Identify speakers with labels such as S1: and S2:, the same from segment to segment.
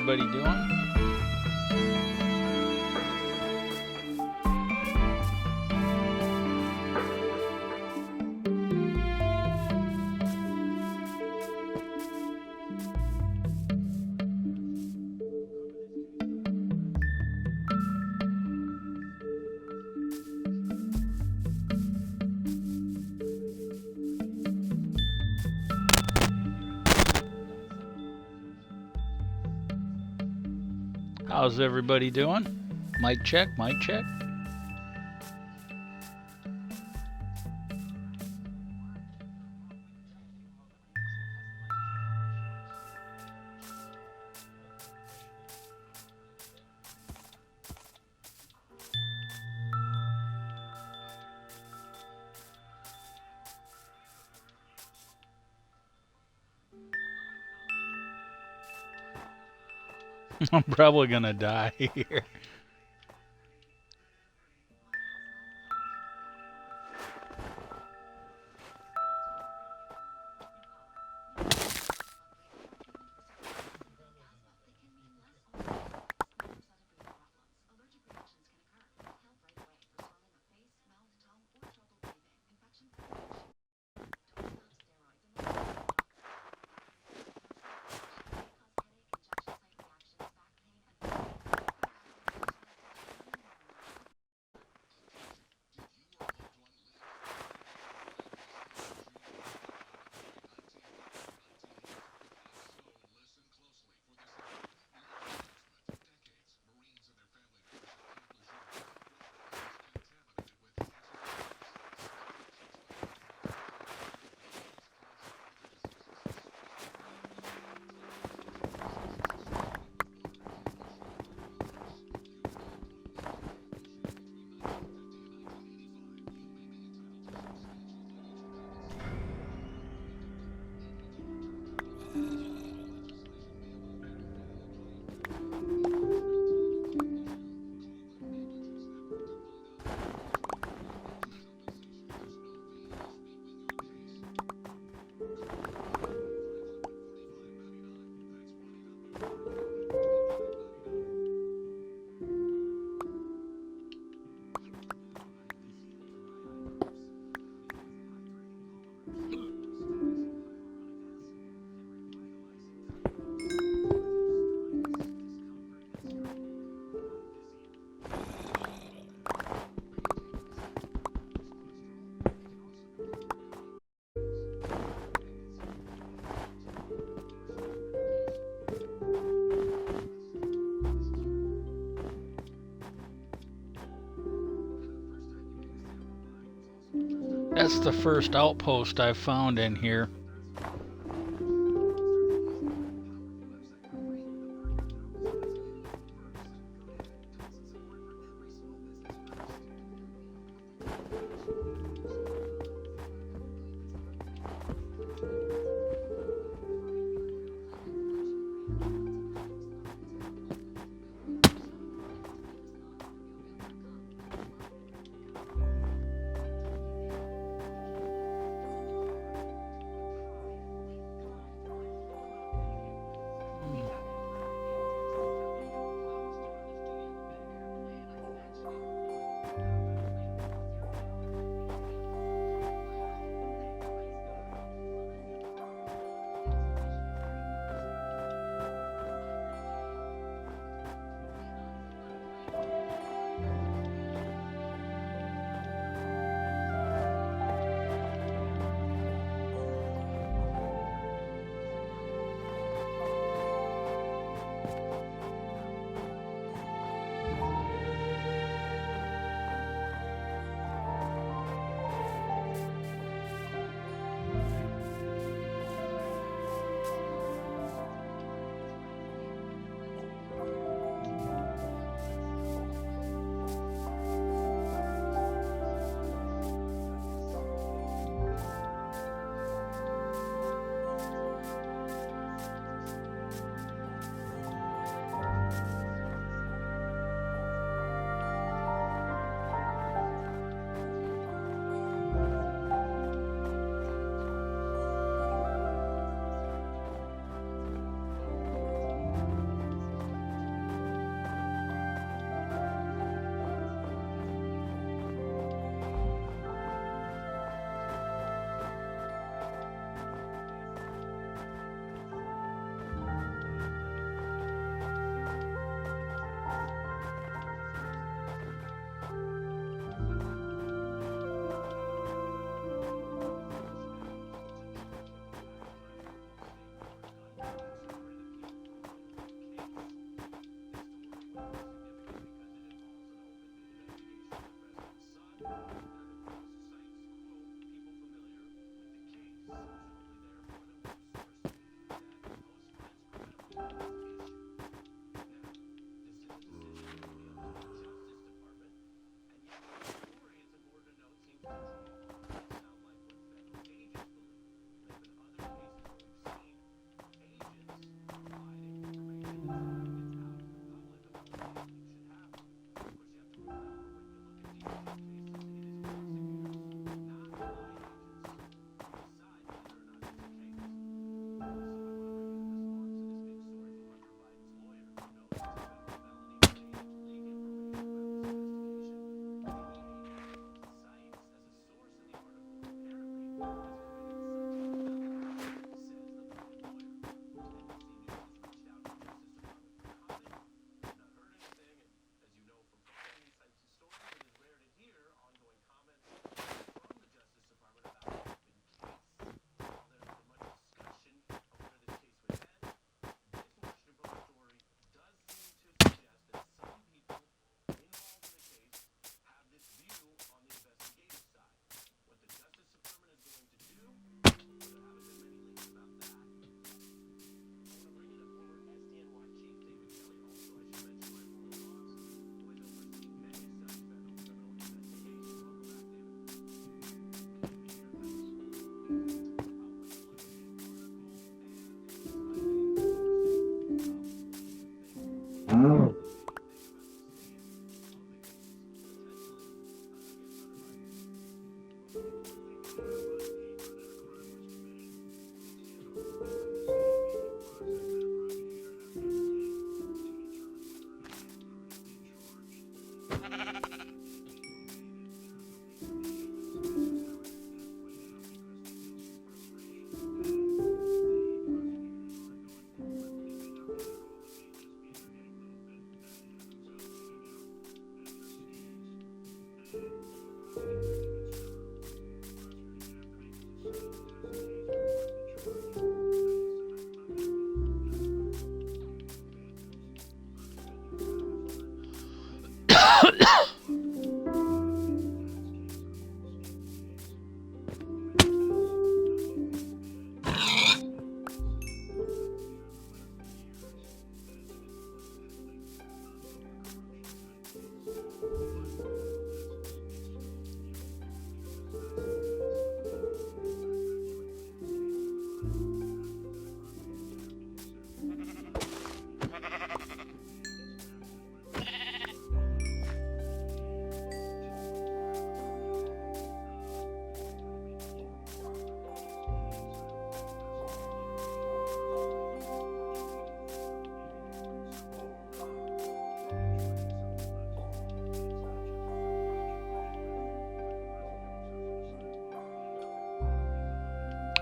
S1: everybody doing? How's everybody doing? Mic check, mic check. I'm probably gonna die here. That's the first outpost I've found in here.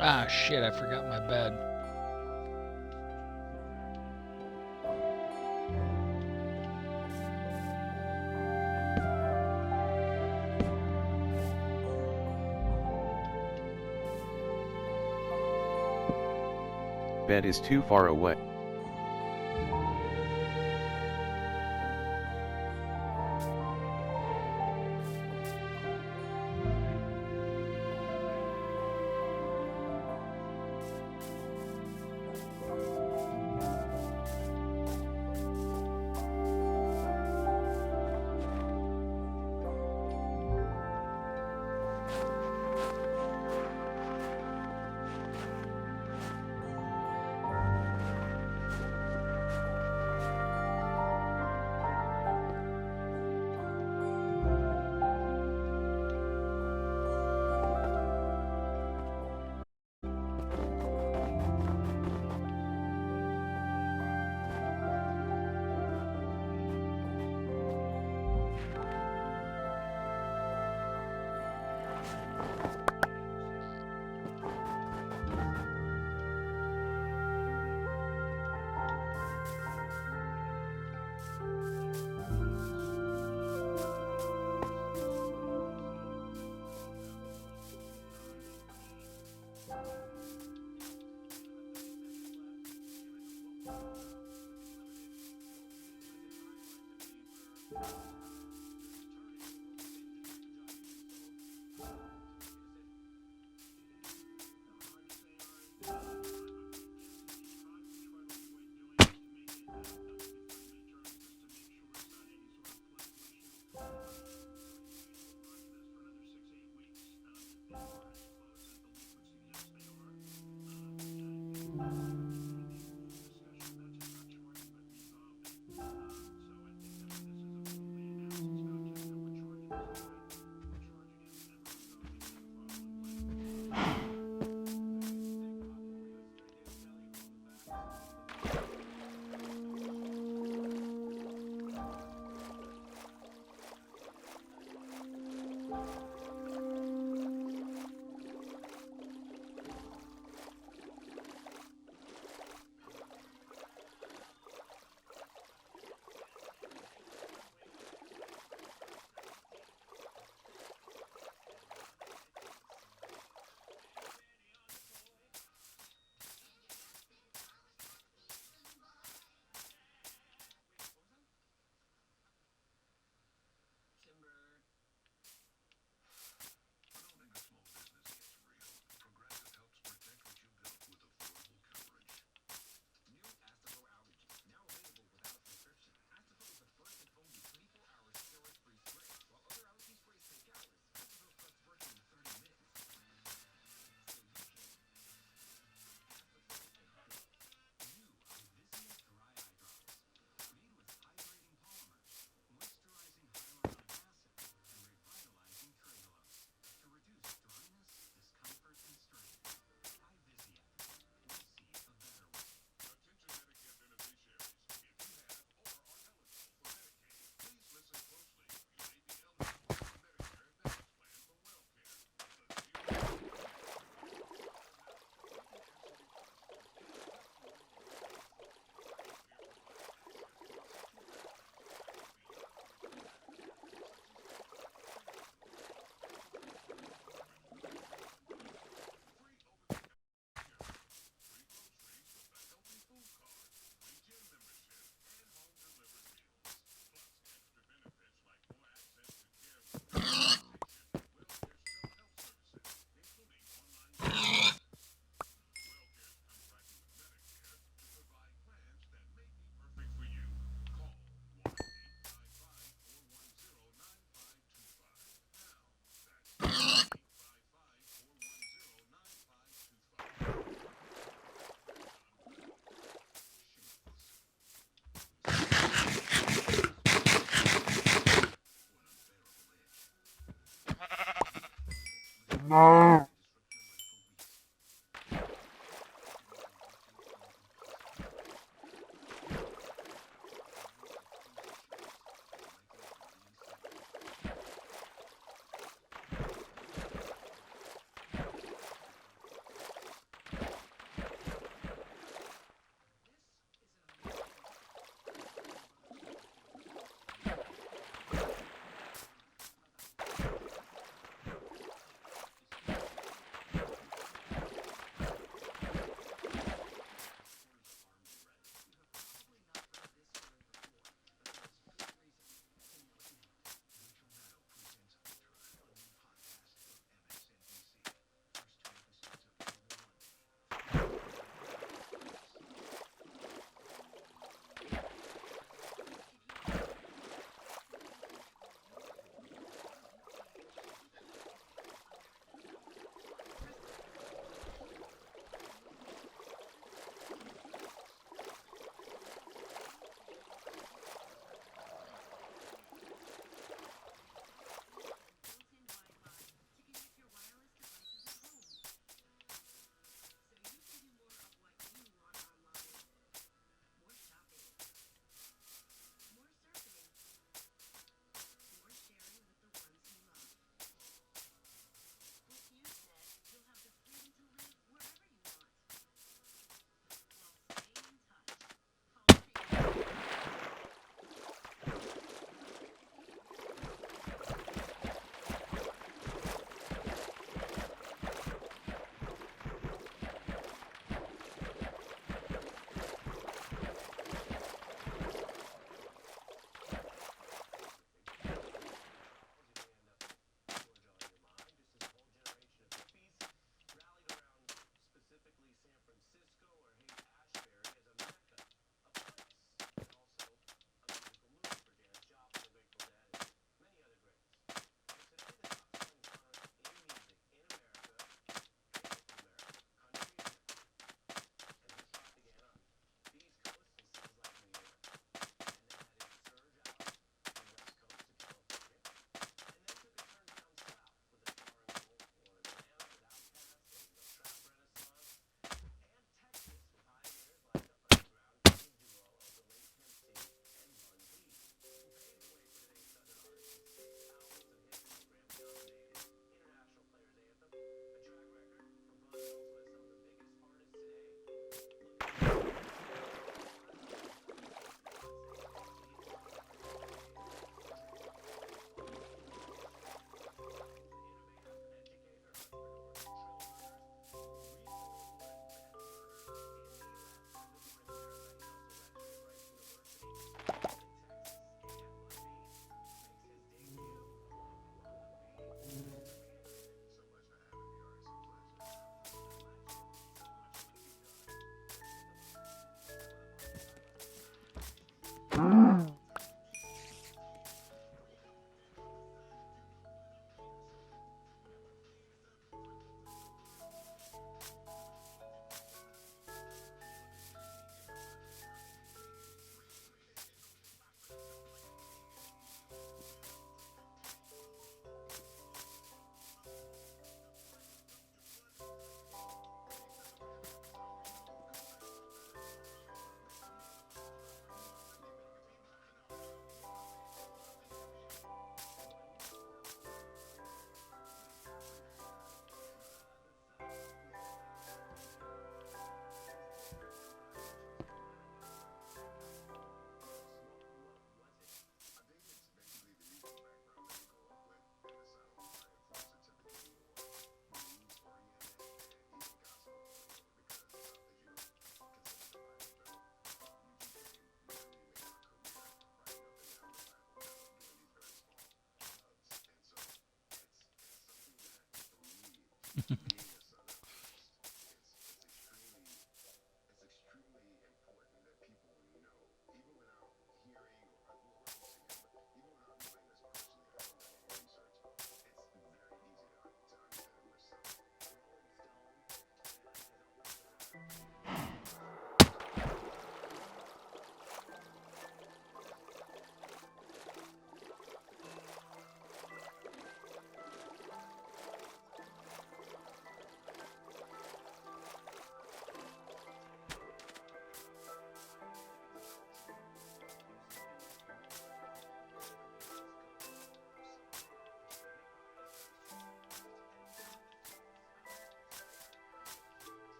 S1: Ah, shit, I forgot my bed.
S2: Bed is too far away.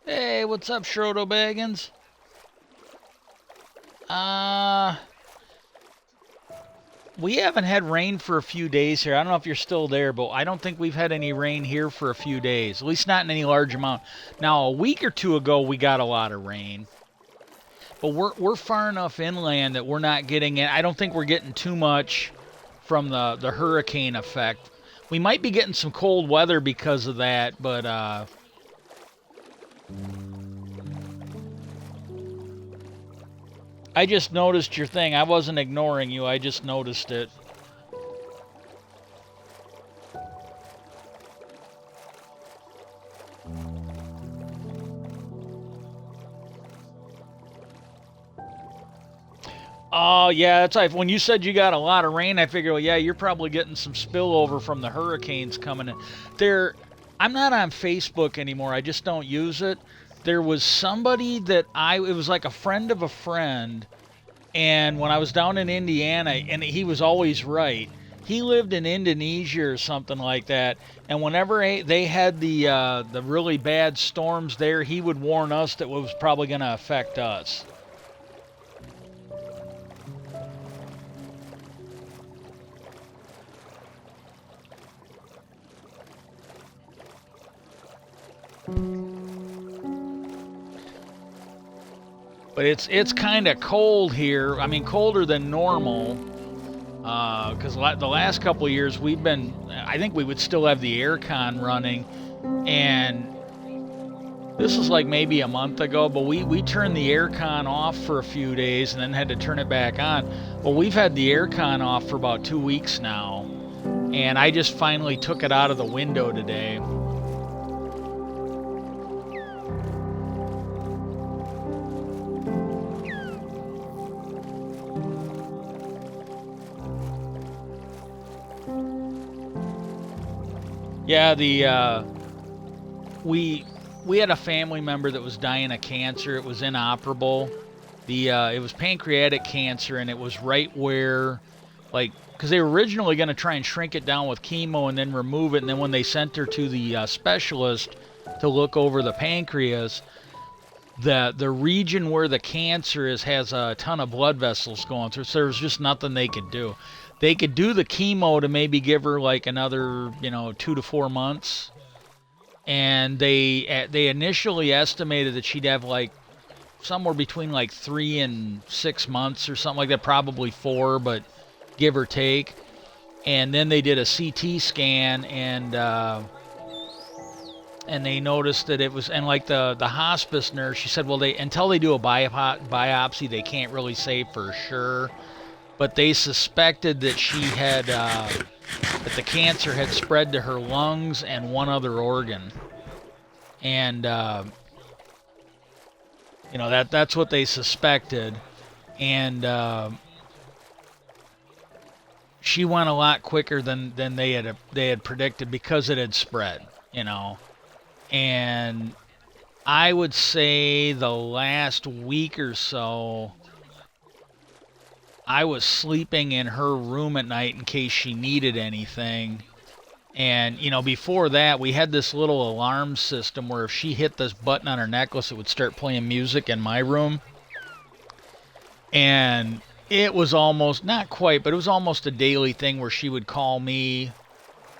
S1: Hey, what's up, Schrodo Baggins? Uh, we haven't had rain for a few days here. I don't know if you're still there, but I don't think we've had any rain here for a few days. At least not in any large amount. Now, a week or two ago, we got a lot of rain. But we're far enough inland that we're not getting it. I don't think we're getting too much from the hurricane effect. We might be getting some cold weather because of that, but I just noticed your thing. I wasn't ignoring you. I just noticed it. Oh, yeah, that's right. When you said you got a lot of rain, I figured, well, yeah, you're probably getting some spillover from the hurricanes coming in. I'm not on Facebook anymore. I just don't use it. There was somebody it was like a friend of a friend, and when I was down in Indiana, and he was always right. He lived in Indonesia or something like that, and whenever they had the really bad storms there, he would warn us that it was probably going to affect us. But it's kind of cold here. I mean, colder than normal. Because the last couple of years I think we would still have the air con running, and this was like maybe a month ago, but we turned the air con off for a few days and then had to turn it back on. Well, we've had the air con off for about 2 weeks now, and I just finally took it out of the window today. Yeah, we had a family member that was dying of cancer. It was inoperable. It was pancreatic cancer, and it was right where, like, because they were originally going to try and shrink it down with chemo and then remove it, and then when they sent her to the specialist to look over the pancreas, the region where the cancer is has a ton of blood vessels going through, so there was just nothing they could do. They could do the chemo to maybe give her like another, 2 to 4 months, and they initially estimated that she'd have like somewhere between like 3 and 6 months or something like that, probably 4, but give or take. And then they did a CT scan, and they noticed that it was, and like the hospice nurse, she said, well, they, until they do a biopsy, they can't really say for sure, but they suspected that she had that the cancer had spread to her lungs and one other organ, and you know, that's what they suspected, and she went a lot quicker than they had predicted because it had spread, you know. And I would say the last week or so, I was sleeping in her room at night in case she needed anything. And, you know, before that, we had this little alarm system where if she hit this button on her necklace, it would start playing music in my room. And it was almost, not quite, but it was almost a daily thing where she would call me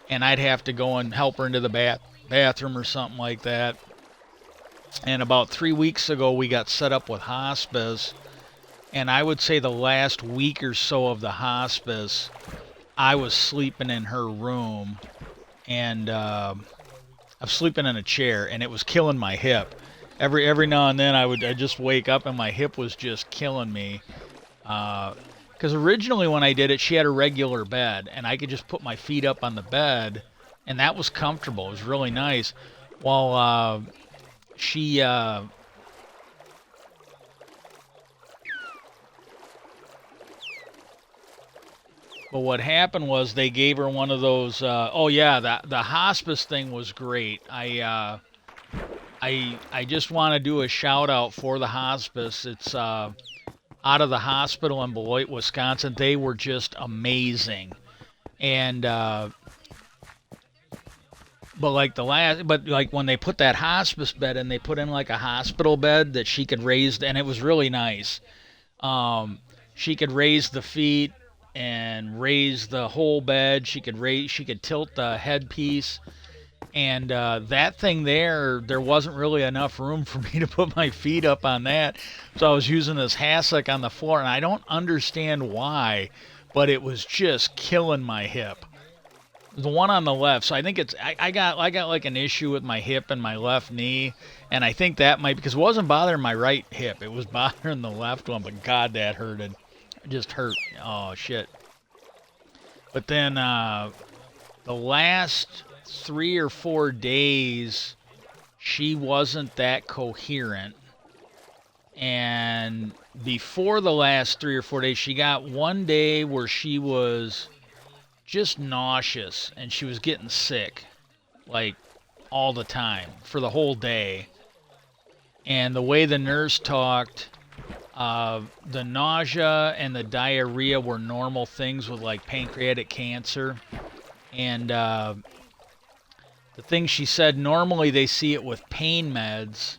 S1: and I'd have to go and help her into the bathroom or something like that. And about 3 weeks ago, we got set up with hospice. And I would say the last week or so of the hospice, I was sleeping in her room. And I was sleeping in a chair, and it was killing my hip. Every now and then, I'd just wake up, and my hip was just killing me. Because originally when I did it, she had a regular bed, and I could just put my feet up on the bed, and that was comfortable. It was really nice. Well, she... But what happened was they gave her one of those. Oh yeah, the hospice thing was great. I just want to do a shout out for the hospice. It's out of the hospital in Beloit, Wisconsin. They were just amazing, and but like when they put that hospice bed in, they put in like a hospital bed that she could raise, and it was really nice. She could raise the feet and raise the whole bed. She could tilt the headpiece, and that thing there wasn't really enough room for me to put my feet up on that, so I was using this hassock on the floor, and I don't understand why, but it was just killing my hip. The one on the left, so I think it's I got like an issue with my hip and my left knee, and I think that might, because it wasn't bothering my right hip, it was bothering the left one, but God, that hurted. It just hurt. Oh, shit. But then the last 3 or 4 days, she wasn't that coherent. And before the last 3 or 4 days, she got one day where she was just nauseous and she was getting sick, like all the time for the whole day. And the way the nurse talked, the nausea and the diarrhea were normal things with like pancreatic cancer. And the thing she said, normally they see it with pain meds,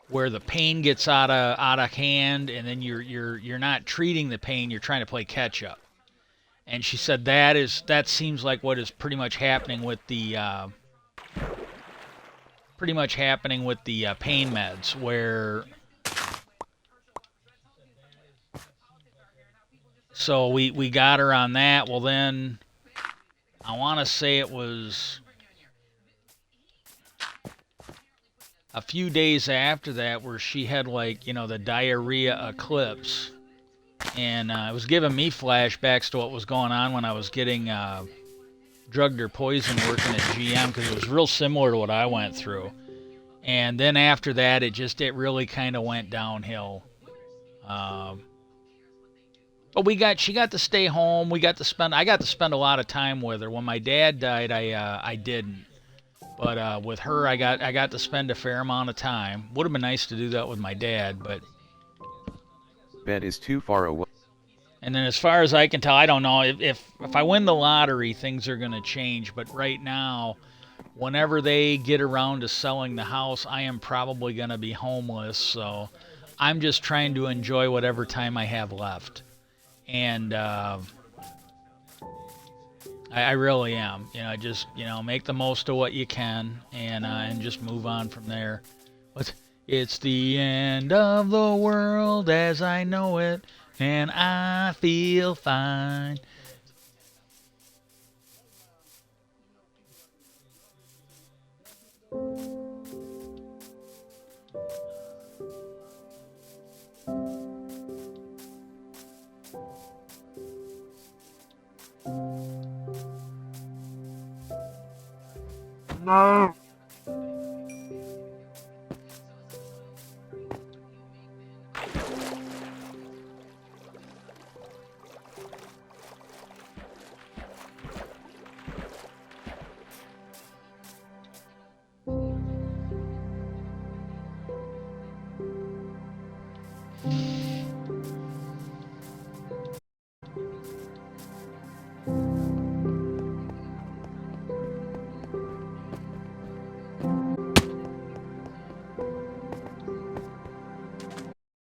S1: where the pain gets out of hand, and then you're not treating the pain, you're trying to play catch up. And she said that seems like what is pretty much happening with the pain meds, where so we got her on that. Well, then I want to say it was a few days after that where she had, like, you know, the diarrhea eclipse, and it was giving me flashbacks to what was going on when I was getting drugged or poisoned working at GM, because it was real similar to what I went through. And then after that, it really kind of went downhill. But she got to stay home. I got to spend a lot of time with her. When my dad died, I didn't. But with her, I got to spend a fair amount of time. Would have been nice to do that with my dad, but
S2: Bed is too far away.
S1: And then as far as I can tell, I don't know if I win the lottery, things are going to change. But right now, whenever they get around to selling the house, I am probably going to be homeless. So I'm just trying to enjoy whatever time I have left. And I really am. You know, just, you know, make the most of what you can, and just move on from there. But It's the end of the world as I know it, and I feel fine.
S3: No.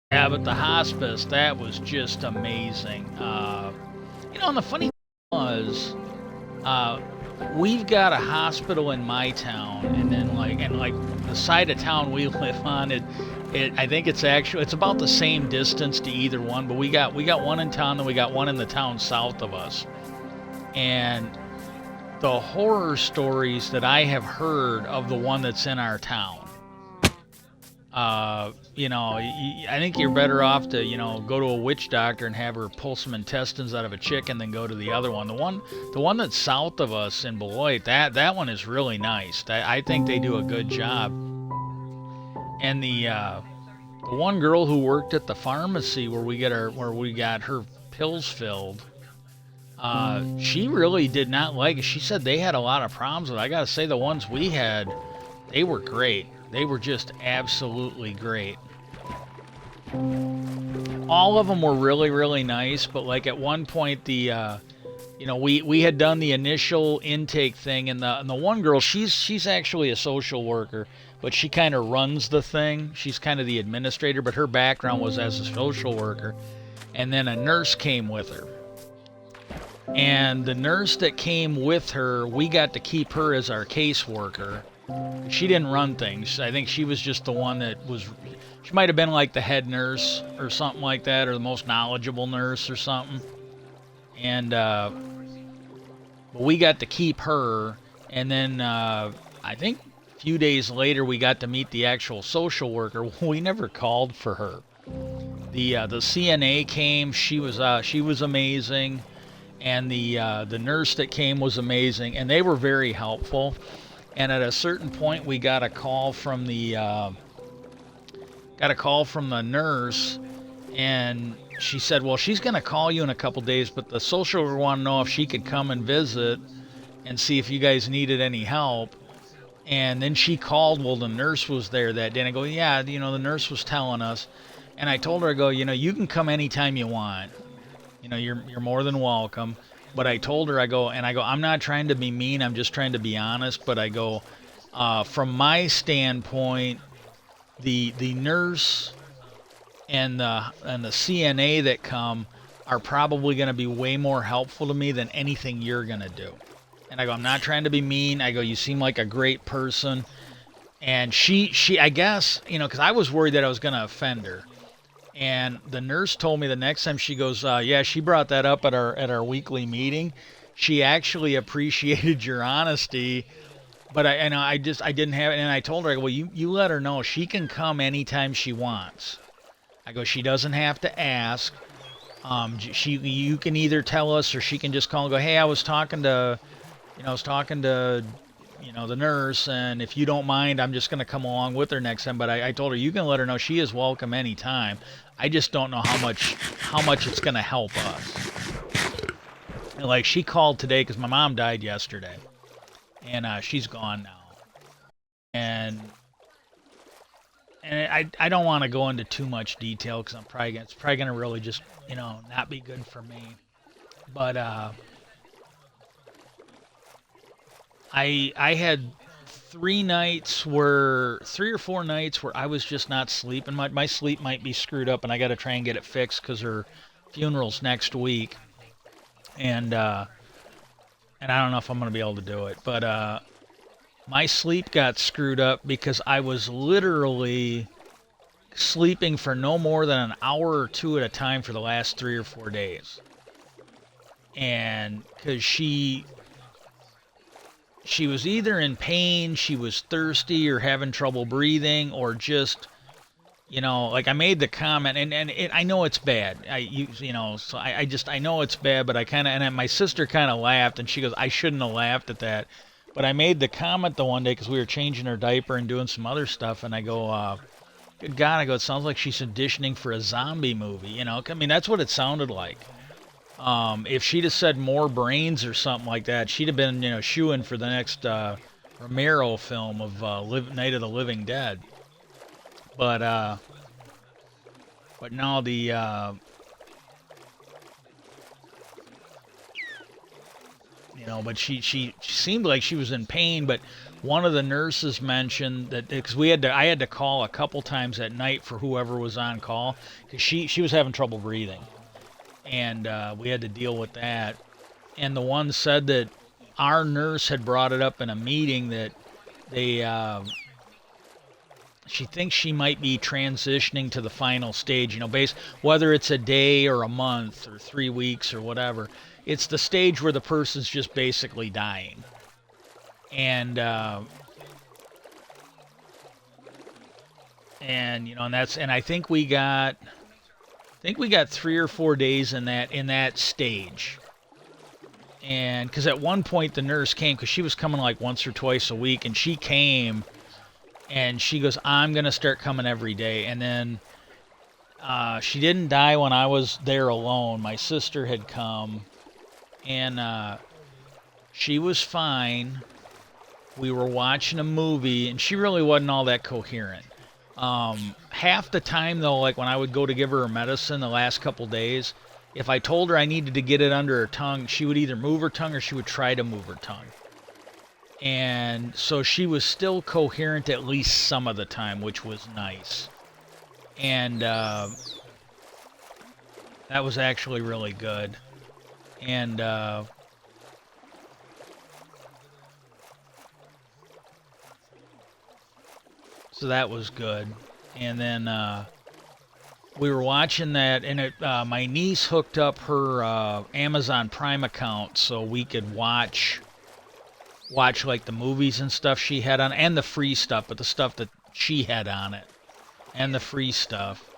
S1: Yeah, but the hospice, that was just amazing. And the funny thing was, uh, we've got a hospital in my town, and then like the side of town we live on, I think it's about the same distance to either one, but we got one in town, and we got one in the town south of us, and the horror stories that I have heard of the one that's in our town. I think you're better off to, go to a witch doctor and have her pull some intestines out of a chicken than go to the other one. The one that's south of us in Beloit, that one is really nice. I think they do a good job. And the one girl who worked at the pharmacy where we got her pills filled, she really did not like it. She said they had a lot of problems with it. I gotta say, the ones we had, they were great. They were just absolutely great. All of them were really, really nice, but like at one point we had done the initial intake thing, and the one girl, she's actually a social worker, but she kind of runs the thing. She's kind of the administrator, but her background was as a social worker. And then a nurse came with her. And the nurse that came with her, we got to keep her as our caseworker. She didn't run things. I think she was just the one that was. She might have been like the head nurse or something like that, or the most knowledgeable nurse or something. And but we got to keep her. And then I think a few days later we got to meet the actual social worker. We never called for her. The CNA came. She was amazing, and the nurse that came was amazing, and they were very helpful. And at a certain point, we got a call from the nurse, and she said, "Well, she's going to call you in a couple days, but the social worker wanted to know if she could come and visit and see if you guys needed any help." And then she called. Well, the nurse was there that day, and I go, "Yeah, the nurse was telling us." And I told her, I go, "You can come anytime you want. You're more than welcome." But I told her, I go, I'm not trying to be mean. I'm just trying to be honest. But I go, from my standpoint, the nurse and the CNA that come are probably going to be way more helpful to me than anything you're going to do. And I go, I'm not trying to be mean. I go, you seem like a great person. And she I guess, because I was worried that I was going to offend her. And the nurse told me the next time, she goes, yeah, she brought that up at our weekly meeting. She actually appreciated your honesty, but I didn't have it. And I told her, I go, well, you let her know she can come anytime she wants. I go, she doesn't have to ask. You can either tell us, or she can just call and go, hey, I was talking to the nurse, and if you don't mind, I'm just going to come along with her next time. But I told her, you can let her know she is welcome anytime. I just don't know how much it's going to help us. And like, she called today because my mom died yesterday, and she's gone now. And I don't want to go into too much detail because it's probably going to really just not be good for me. But I had 3 or 4 nights where I was just not sleeping. My sleep might be screwed up, and I got to try and get it fixed because her funeral's next week, and I don't know if I'm gonna be able to do it. But my sleep got screwed up because I was literally sleeping for no more than an hour or two at a time for the last 3 or 4 days. And because she was either in pain, she was thirsty, or having trouble breathing, or just, like I made the comment, and I know it's bad. So I know it's bad, but I kind of, and my sister kind of laughed, and she goes, I shouldn't have laughed at that. But I made the comment the one day because we were changing her diaper and doing some other stuff, and I go, good God, I go, it sounds like she's auditioning for a zombie movie, I mean, that's what it sounded like. If she'd have said more brains or something like that, she'd have been, shooing for the next Romero film of Night of the Living Dead. But now but she seemed like she was in pain. But one of the nurses mentioned that because I had to call a couple times at night for whoever was on call because she was having trouble breathing. And we had to deal with that. And the one said that our nurse had brought it up in a meeting that she thinks she might be transitioning to the final stage, whether it's a day or a month or 3 weeks or whatever. It's the stage where the person's just basically dying. And I think we got 3 or 4 days in that stage. And because at one point the nurse came, because she was coming like once or twice a week, and she came and she goes, I'm going to start coming every day. And then she didn't die when I was there alone. My sister had come, and she was fine. We were watching a movie, and she really wasn't all that coherent. Half the time, though, like when I would go to give her medicine the last couple days, if I told her I needed to get it under her tongue, she would either move her tongue or she would try to move her tongue. And so she was still coherent at least some of the time, which was nice. And that was actually really good. And so that was good. And then we were watching that, and my niece hooked up her Amazon Prime account so we could watch like the movies and stuff she had on, and the free stuff, but the stuff that she had on it, and the free stuff.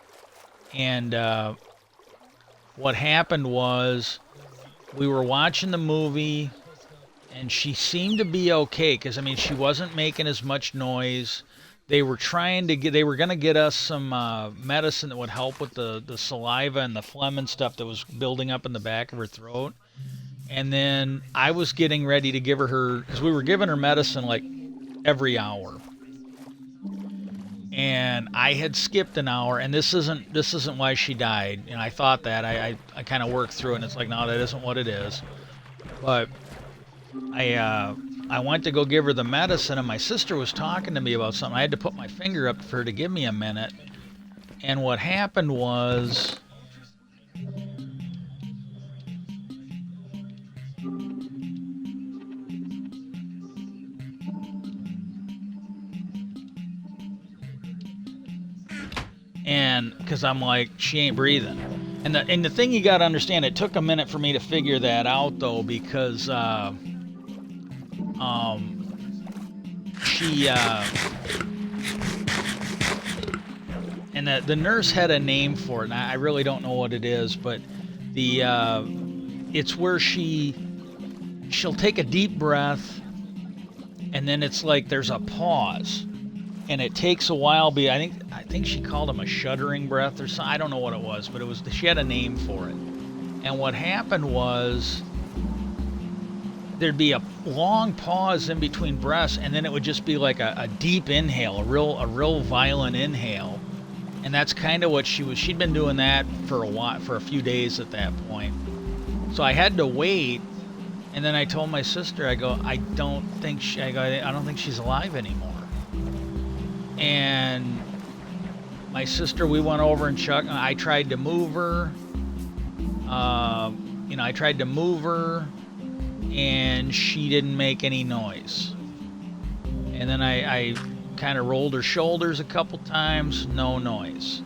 S1: And what happened was we were watching the movie, and she seemed to be okay, because, I mean, she wasn't making as much noise. They were going to get us some medicine that would help with the saliva and the phlegm and stuff that was building up in the back of her throat. And then I was getting ready to give her, because we were giving her medicine like every hour. And I had skipped an hour, and this isn't why she died. And I thought that. I kind of worked through it, and it's like, no, that isn't what it is. But I went to go give her the medicine, and my sister was talking to me about something. I had to put my finger up for her to give me a minute. And what happened was, and because I'm like, she ain't breathing. And the thing you got to understand, it took a minute for me to figure that out, though, because she and the nurse had a name for it, and I really don't know what it is, but it's where she'll take a deep breath, and then it's like there's a pause, and it takes a while. I think she called them a shuddering breath or something. I don't know what it was, but she had a name for it. And what happened was, there'd be a long pause in between breaths, and then it would just be like a deep inhale, a real violent inhale. And that's kind of what she'd been doing that for a few days at that point. So I had to wait, and then I told my sister, I go, I don't think she's alive anymore. And my sister, we went over and checked. I tried to move her. And she didn't make any noise. And then I kind of rolled her shoulders a couple times, no noise.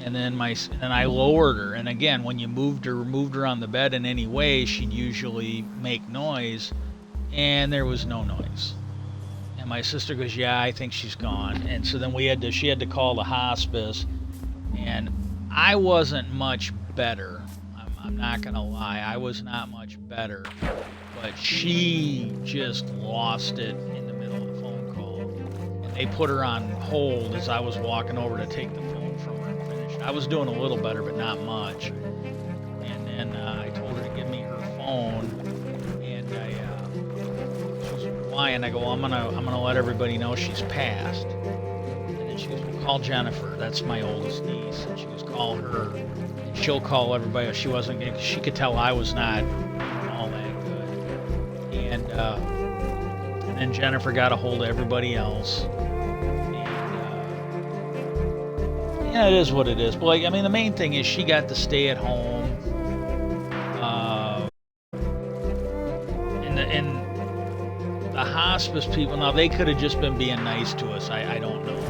S1: And then I lowered her, and again, when you moved her on the bed in any way, she'd usually make noise, and there was no noise. And my sister goes, yeah, I think she's gone. And so then she had to call the hospice, and I wasn't much better. I'm not gonna lie, I was not much better, but she just lost it in the middle of the phone call. And they put her on hold as I was walking over to take the phone from her and finish. I was doing a little better, but not much. And then I told her to give me her phone, and she was, why? And I go, well, I'm gonna let everybody know she's passed. And then she goes, well, call Jennifer. That's my oldest niece. And she goes, call her. And she'll call everybody. She wasn't gonna, she could tell I was not all that good. And then Jennifer got a hold of everybody else. Yeah, it is what it is. But like, I mean, the main thing is she got to stay at home. And the hospice people, now they could have just been being nice to us. I don't know.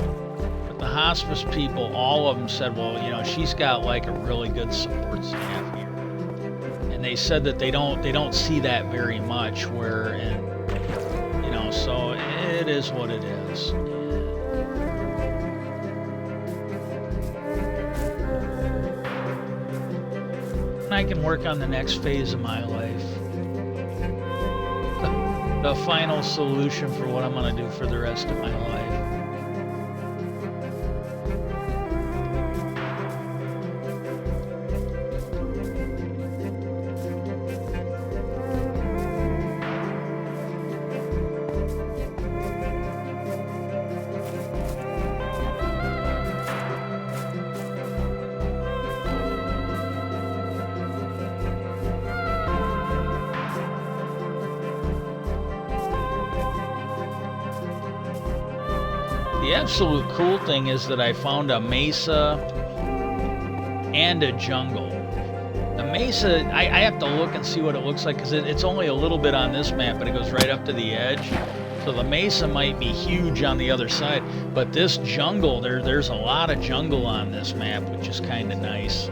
S1: But the hospice people, all of them said, well, you know, she's got like a really good support staff here. And they said that they don't see that very much. Where, and you know, so it is what it is. I can work on the next phase of my life. The final solution for what I'm going to do for the rest of my life. The absolute cool thing is that I found a mesa and a jungle. The mesa, I have to look and see what it looks like, because it's only a little bit on this map, but it goes right up to the edge. So the mesa might be huge on the other side, but this jungle, there's a lot of jungle on this map, which is kind of nice.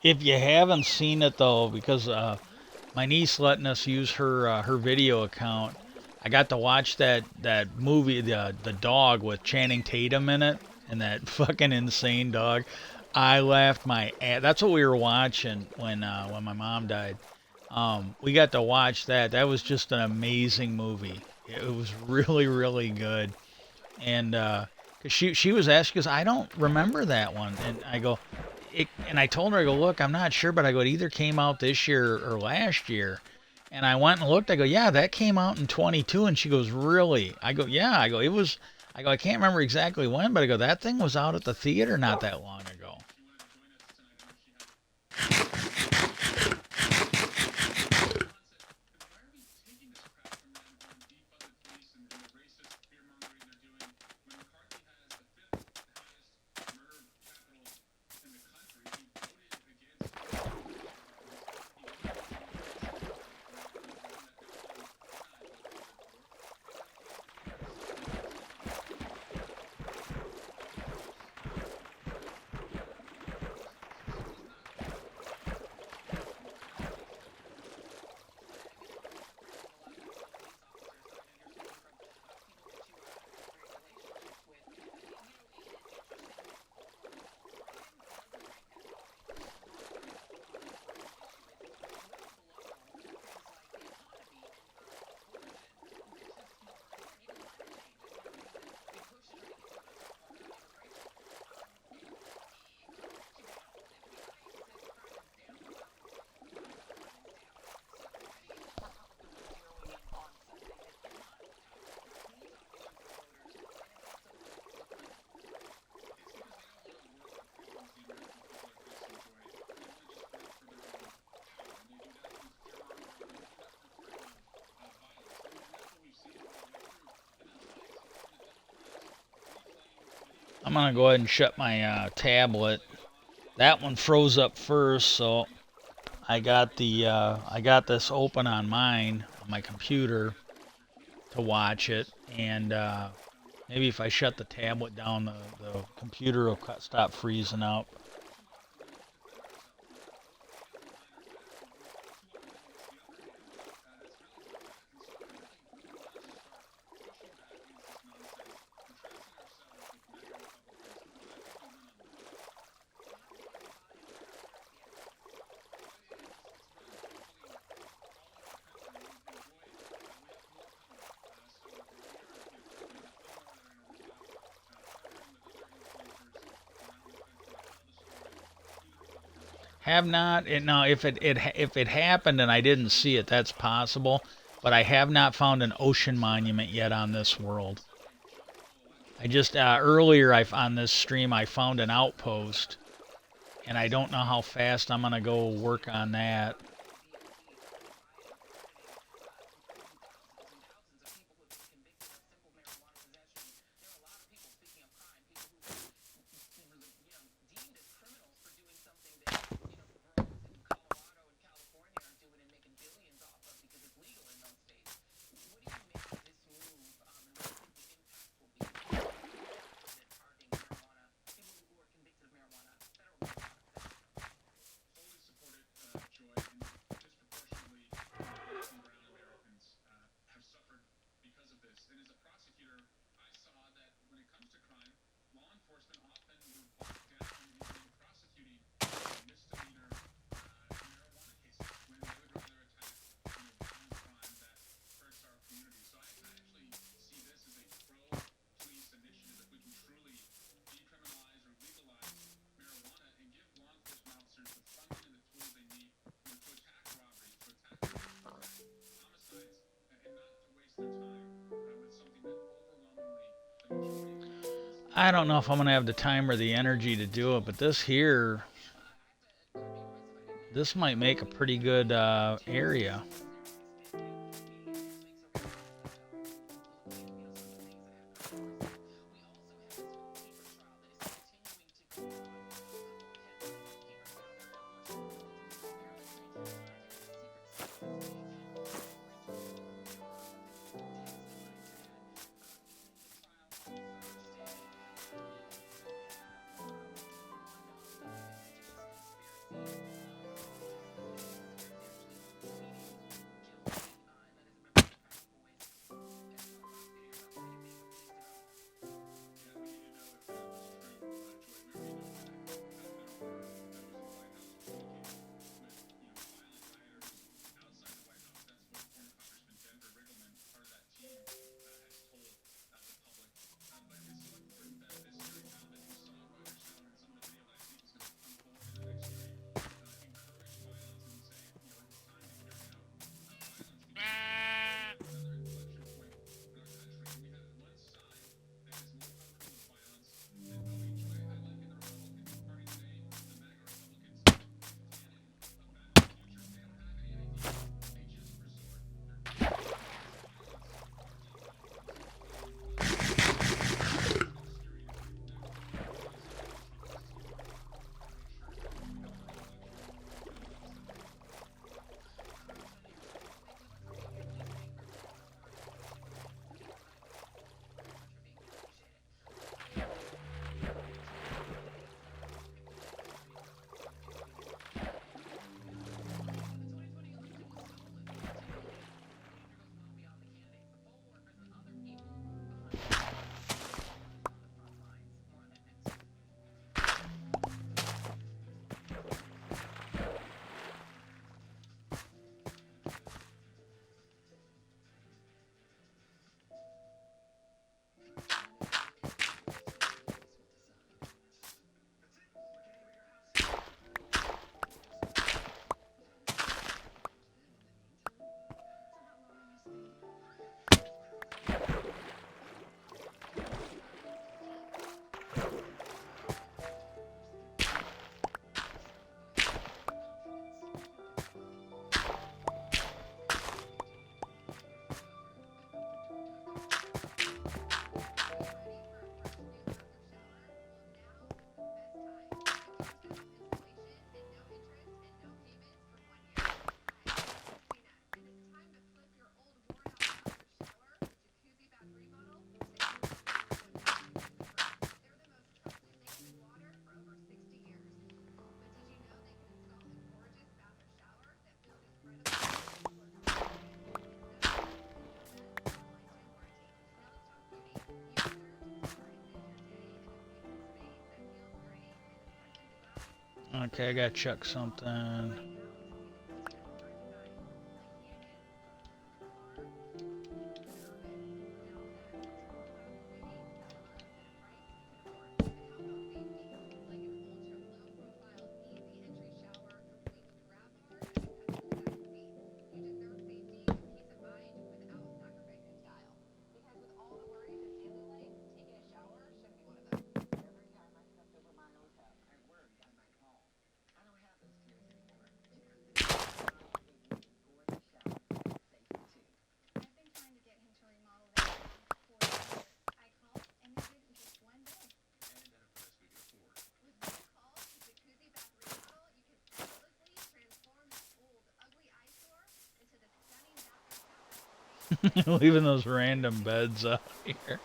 S1: If you haven't seen it though, because my niece letting us use her video account, I got to watch that movie, the dog with Channing Tatum in it, and that fucking insane dog. I laughed my ass. That's what we were watching when my mom died. We got to watch that. That was just an amazing movie. It was really, really good. And 'cause she was asking, because I don't remember that one, and I go. And I told her, I go, look, I'm not sure, but I go, it either came out this year or last year. And I went and looked. I go, yeah, that came out in 22. And she goes, really? I go, yeah. I go, it was. I go, I can't remember exactly when, but I go, that thing was out at the theater not that long ago. I'm gonna go ahead and shut my tablet. That one froze up first, so I got this open on mine on my computer to watch it, and maybe if I shut the tablet down, the computer will stop freezing up. Have not. Now, if it happened and I didn't see it, that's possible. But I have not found an ocean monument yet on this world. I just earlier on this stream I found an outpost, and I don't know how fast I'm gonna go work on that. I don't know if I'm gonna have the time or the energy to do it, but this here, this might make a pretty good area. Okay, I gotta check something. Leaving those random beds out here.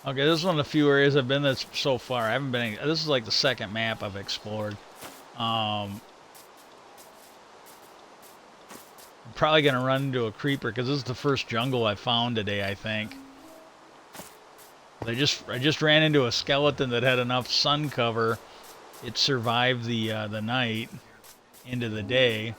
S1: Okay, this is one of the few areas I've been that's so far. I haven't been. This is like the second map I've explored. I'm probably gonna run into a creeper because this is the first jungle I found today, I think. I just ran into a skeleton that had enough sun cover. It survived the night into the day.